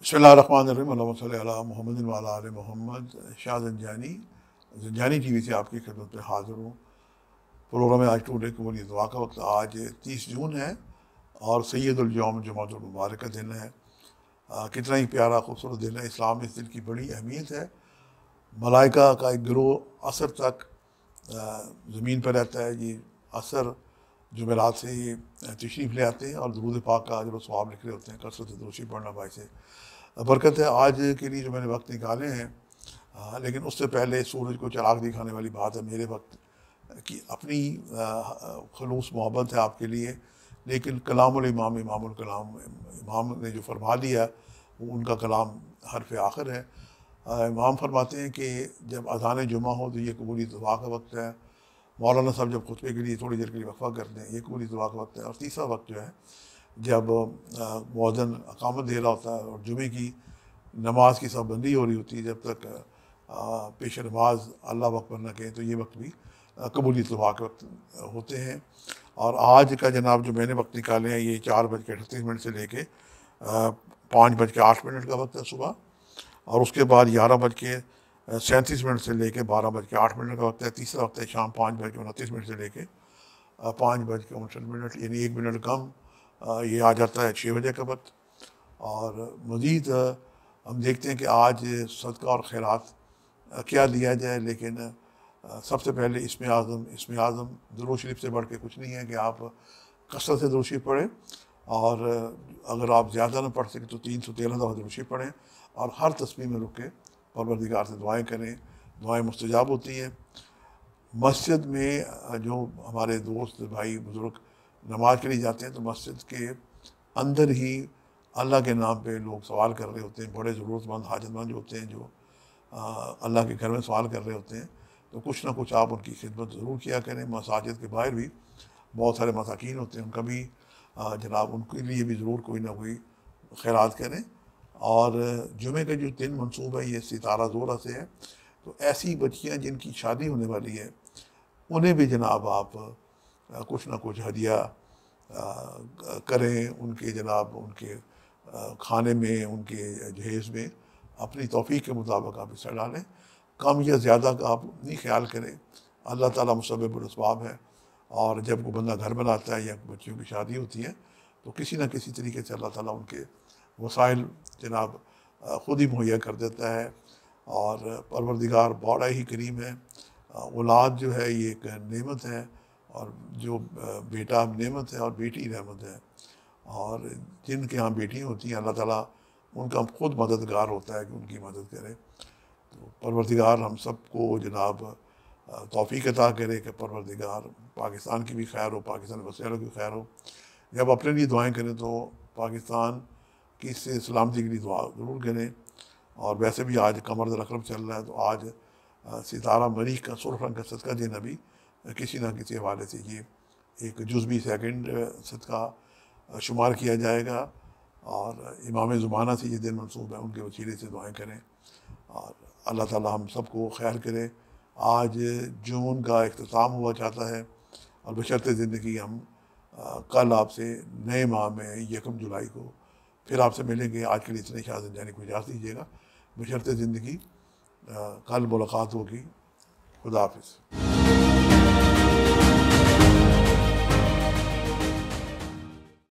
बिस्मिल्लाहिर्रहमानिर्रहीम अल्लाहुम्मा सल्लि अला मुहम्मद व अला आलि मोहम्मद। शाह ज़ंजानी टीवी से आपकी खिदमत में हाज़िर हूँ। प्रोग्राम है आज टुडे कबूल दुआ का वक्त। आज 30 जून है और सैयदुल यौम जुमातुल मुबारक का दिन है। कितना ही प्यारा खूबसूरत दिन है। इस्लाम में इस दिन की बड़ी अहमियत है। मलाइका का एक गिरोह असर तक ज़मीन पर रहता है। ये असर जुमेरात से ही तशरीफ़ ले आते हैं और दुरूद पाक का अजर व सवाब लिख रहे होते हैं। कसरत दुरूशी पढ़ना भाई से बरकत है। आज के लिए जो मैंने वक्त निकाले हैं, लेकिन उससे पहले सूरज को चिराग दिखाने वाली बात है। मेरे वक्त की अपनी खलूस मोहब्बत है आपके लिए, लेकिन कलामुल इमाम इमामुल कलाम इमाम ने जो फरमा दिया वो उनका कलाम हरफ आखिर है। इमाम फरमाते हैं कि जब अज़ान जुमा हो तो ये कबूली दुआ का वक्त है। मौलाना साहब जब खुतबे के लिए थोड़ी देर के लिए वक्फा करते हैं, ये कबूली दुआ का वक्त है। और तीसरा वक्त जो है जब मुअज़्ज़िन अक़ामत दे रहा होता है और जुमे की नमाज की साबंदी हो रही होती है, जब तक पेश नमाज अल्लाह अकबर न कहें, तो ये वक्त भी कबूली दुआ के वक्त होते हैं। और आज का जनाब जो मैंने वक्त निकाले हैं, ये 4:38 से लेके 5:08 का वक्त है सुबह, और उसके बाद 11:37 से लेके 12:08 का वक्त है। तीसरा वक्त है शाम 5:29 से लेके 5:59, यानी 1 मिनट कम ये आ जाता है 6 बजे का वक्त। और मज़ीद हम देखते हैं कि आज सदका और खैरात क्या दिया जाए, लेकिन सबसे पहले इसमें आज़म दुरूद शरीफ से बढ़ के कुछ नहीं है कि आप कसरत से दुरूद शरीफ पढ़ें, और अगर आप ज़्यादा ना पढ़ सकें तो 313 दफ़ा दुरूद शरीफ पढ़ें और हर तस्बीह में रुक के परवरदिगार से दुआएँ करें। दुआएँ मुस्तजाब होती हैं। मस्जिद में जो हमारे दोस्त भाई बुज़ुर्ग नमाज के लिए जाते हैं, तो मस्जिद के अंदर ही अल्लाह के नाम पे लोग सवाल कर रहे होते हैं। बड़े ज़रूरतमंद हाजतमंद होते हैं जो अल्लाह के घर में सवाल कर रहे होते हैं, तो कुछ ना कुछ आप उनकी खिदमत ज़रूर किया करें। मसाजिद के बाहर भी बहुत सारे मसाकीन होते हैं, उनका भी जनाब उनके लिए भी ज़रूर कोई ना कोई खैरात करें। और जुमे का जो दिन मंसूब है ये सितारा ज़ोरा से है, तो ऐसी बच्चियाँ जिनकी शादी होने वाली है उन्हें भी जनाब आप कुछ ना कुछ हदिया करें। उनके जनाब उनके खाने में, उनके जहेज़ में अपनी तौफ़ीक़ के मुताबिक आप हिस्सा डालें। कम या ज़्यादा का आप नहीं ख्याल करें। अल्लाह ताला मुसब्बिबुल अस्बाब है, और जब कोई बंदा घर बनाता है या बच्चियों की शादी होती है, तो किसी न किसी तरीके से अल्लाह ताला उनके वसाइल जनाब ख़ुद ही मुहैया कर देता है। और परवरदिगार बड़ा ही करीम है। औलाद जो है ये एक नेमत है, और जो बेटा नेमत है और बेटी रहमत है। और जिनके यहाँ बेटियाँ होती हैं, अल्लाह ताला उनका खुद मददगार होता है कि उनकी मदद करे। तो परवरदिगार हम सबको जनाब तौफ़ीक़ अता करे कि परवरदिगार पाकिस्तान की भी खैर हो, पाकिस्तान के बसेरों की खैर हो। जब अपने लिए दुआएँ करें तो पाकिस्तान की सलामती के लिए दुआ ज़रूर करें। और वैसे भी आज कमर अकरम चल रहा है, तो आज सितारा मरीख का सुर्ख रंग का सदका देना भी किसी न किसी हवाले से ये एक जुज़वी सेकंड सदका शुमार किया जाएगा। और इमाम ज़माना से ये दिन मंसूब है, उनके वसीले से दुआएँ करें और अल्लाह ताला हम सबको खैर करे। आज जून का इख्तिताम हुआ चाहता है, और बशर्ते ज़िंदगी हम कल आपसे नए माह में 1 जुलाई को फिर आपसे मिलेंगे। आज के लिए इतने शाह ज़ंजानी को इजाज़त दीजिएगा। बशर्ते ज़िंदगी कल मुलाकात होगी। खुदा हाफ़िज़।